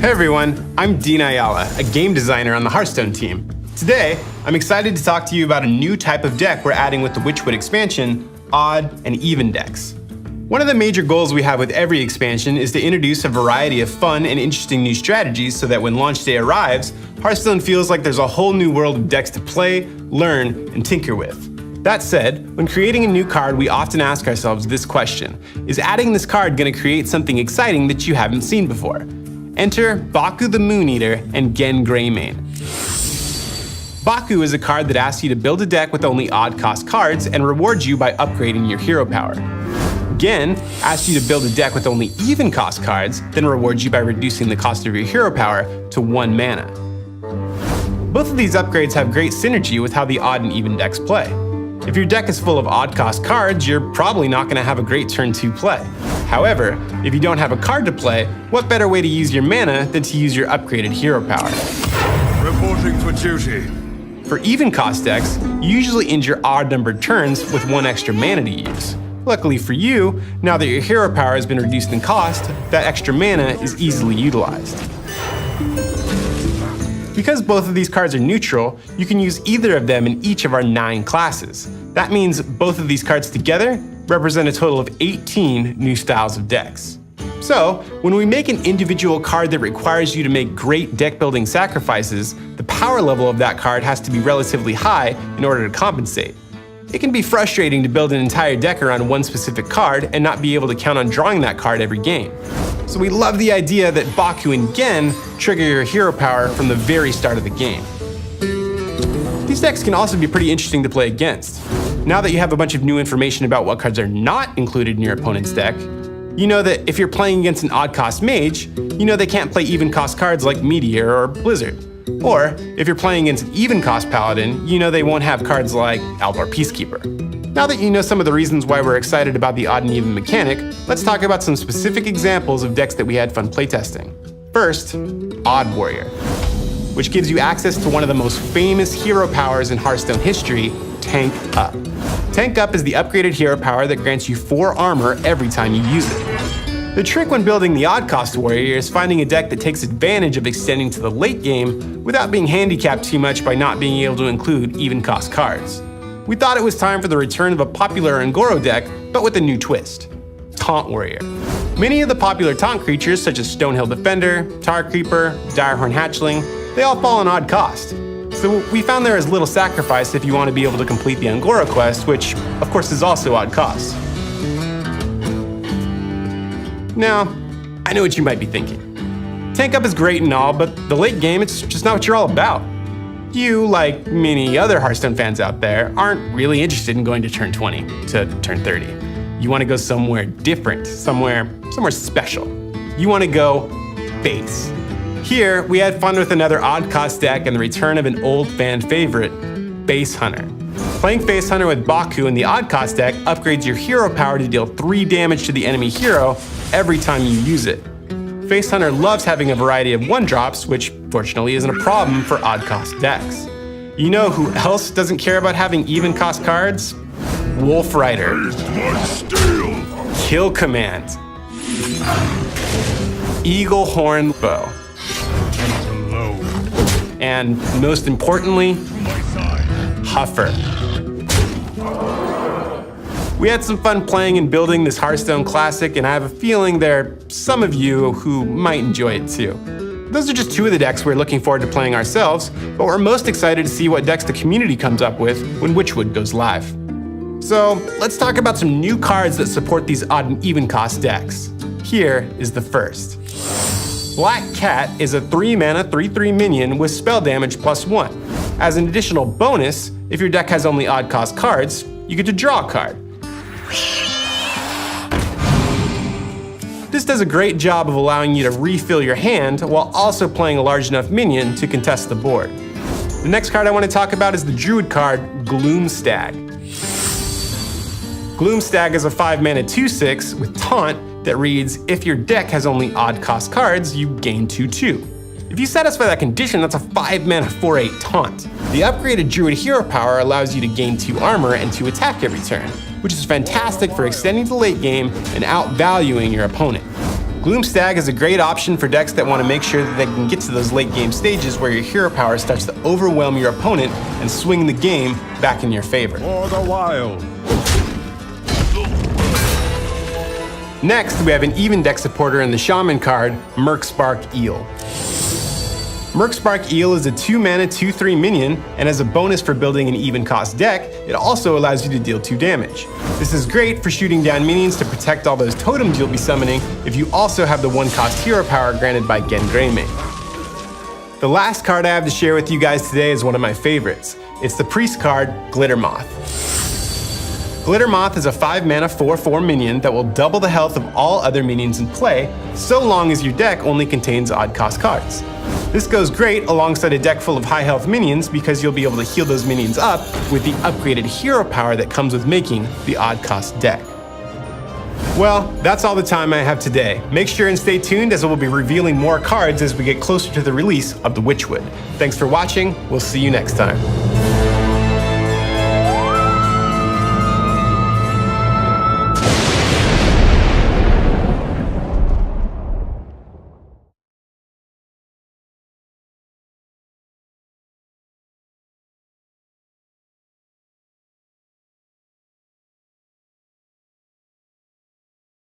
Hey everyone, I'm Dean Ayala, a game designer on the Hearthstone team. Today, I'm excited to talk to you about a new type of deck we're adding with the Witchwood expansion, odd and even decks. One of the major goals we have with every expansion is to introduce a variety of fun and interesting new strategies so that when launch day arrives, Hearthstone feels like there's a whole new world of decks to play, learn, and tinker with. That said, when creating a new card, we often ask ourselves this question: is adding this card going to create something exciting that you haven't seen before? Enter Baku the Moon Eater and Gen Greymane. Baku is a card that asks you to build a deck with only odd cost cards and rewards you by upgrading your hero power. Gen asks you to build a deck with only even cost cards, then rewards you by reducing the cost of your hero power to 1 mana. Both of these upgrades have great synergy with how the odd and even decks play. If your deck is full of odd cost cards, you're probably not going to have a great turn 2 play. However, if you don't have a card to play, what better way to use your mana than to use your upgraded hero power? Reporting for duty. For even cost decks, you usually end your odd numbered turns with 1 extra mana to use. Luckily for you, now that your hero power has been reduced in cost, that extra mana is easily utilized. Because both of these cards are neutral, you can use either of them in each of our 9 classes. That means both of these cards together represent a total of 18 new styles of decks. So, when we make an individual card that requires you to make great deck building sacrifices, the power level of that card has to be relatively high in order to compensate. It can be frustrating to build an entire deck around one specific card and not be able to count on drawing that card every game. So we love the idea that Baku and Gen trigger your hero power from the very start of the game. These decks can also be pretty interesting to play against. Now that you have a bunch of new information about what cards are not included in your opponent's deck, you know that if you're playing against an odd cost mage, you know they can't play even cost cards like Meteor or Blizzard. Or, if you're playing against an even cost paladin, you know they won't have cards like Aldor Peacekeeper. Now that you know some of the reasons why we're excited about the odd and even mechanic, let's talk about some specific examples of decks that we had fun playtesting. First, Odd Warrior, which gives you access to one of the most famous hero powers in Hearthstone history, Tank Up. Tank Up is the upgraded hero power that grants you 4 armor every time you use it. The trick when building the odd cost warrior is finding a deck that takes advantage of extending to the late game without being handicapped too much by not being able to include even cost cards. We thought it was time for the return of a popular Ungoro deck, but with a new twist: Taunt Warrior. Many of the popular taunt creatures such as Stonehill Defender, Tar Creeper, Direhorn Hatchling, they all fall on odd cost. So we found there is little sacrifice if you want to be able to complete the Ungoro quest, which of course is also odd cost. Now, I know what you might be thinking. Tank Up is great and all, but the late game, it's just not what you're all about. You, like many other Hearthstone fans out there, aren't really interested in going to turn 20 to turn 30. You want to go somewhere different, somewhere special. You want to go base. Here, we had fun with another odd cost deck and the return of an old fan favorite, Base Hunter. Playing Face Hunter with Baku in the odd cost deck upgrades your hero power to deal 3 damage to the enemy hero every time you use it. Face Hunter loves having a variety of 1-drops, which fortunately isn't a problem for odd cost decks. You know who else doesn't care about having even cost cards? Wolf Rider. Kill Command. Eagle Horn Bow. And most importantly, Huffer. We had some fun playing and building this Hearthstone classic, and I have a feeling there are some of you who might enjoy it too. Those are just 2 of the decks we're looking forward to playing ourselves, but we're most excited to see what decks the community comes up with when Witchwood goes live. So let's talk about some new cards that support these odd and even cost decks. Here is the first. Black Cat is a 3-mana 3/3 minion with spell damage +1. As an additional bonus, if your deck has only odd cost cards, you get to draw a card. This does a great job of allowing you to refill your hand while also playing a large enough minion to contest the board. The next card I want to talk about is the Druid card, Gloomstag. Gloomstag is a 5-mana 2/6 with Taunt that reads, if your deck has only odd cost cards, you gain 2/2. If you satisfy that condition, that's a 5-mana 4/8 Taunt. The upgraded Druid hero power allows you to gain 2 armor and 2 attack every turn, which is fantastic for extending the late game and outvaluing your opponent. Gloomstag is a great option for decks that want to make sure that they can get to those late game stages where your hero power starts to overwhelm your opponent and swing the game back in your favor. For the wild. Next, we have an even deck supporter in the Shaman card, Merkspark Eel. Merkspark Eel is a 2-mana 2/3 minion, and as a bonus for building an even cost deck, it also allows you to deal 2 damage. This is great for shooting down minions to protect all those totems you'll be summoning if you also have the 1-cost hero power granted by Gen Greymane. The last card I have to share with you guys today is one of my favorites. It's the Priest card, Glittermoth. Glittermoth is a 5-mana 4/4 minion that will double the health of all other minions in play, so long as your deck only contains odd-cost cards. This goes great alongside a deck full of high-health minions because you'll be able to heal those minions up with the upgraded hero power that comes with making the odd-cost deck. Well, that's all the time I have today. Make sure and stay tuned as we'll be revealing more cards as we get closer to the release of the Witchwood. Thanks for watching, we'll see you next time.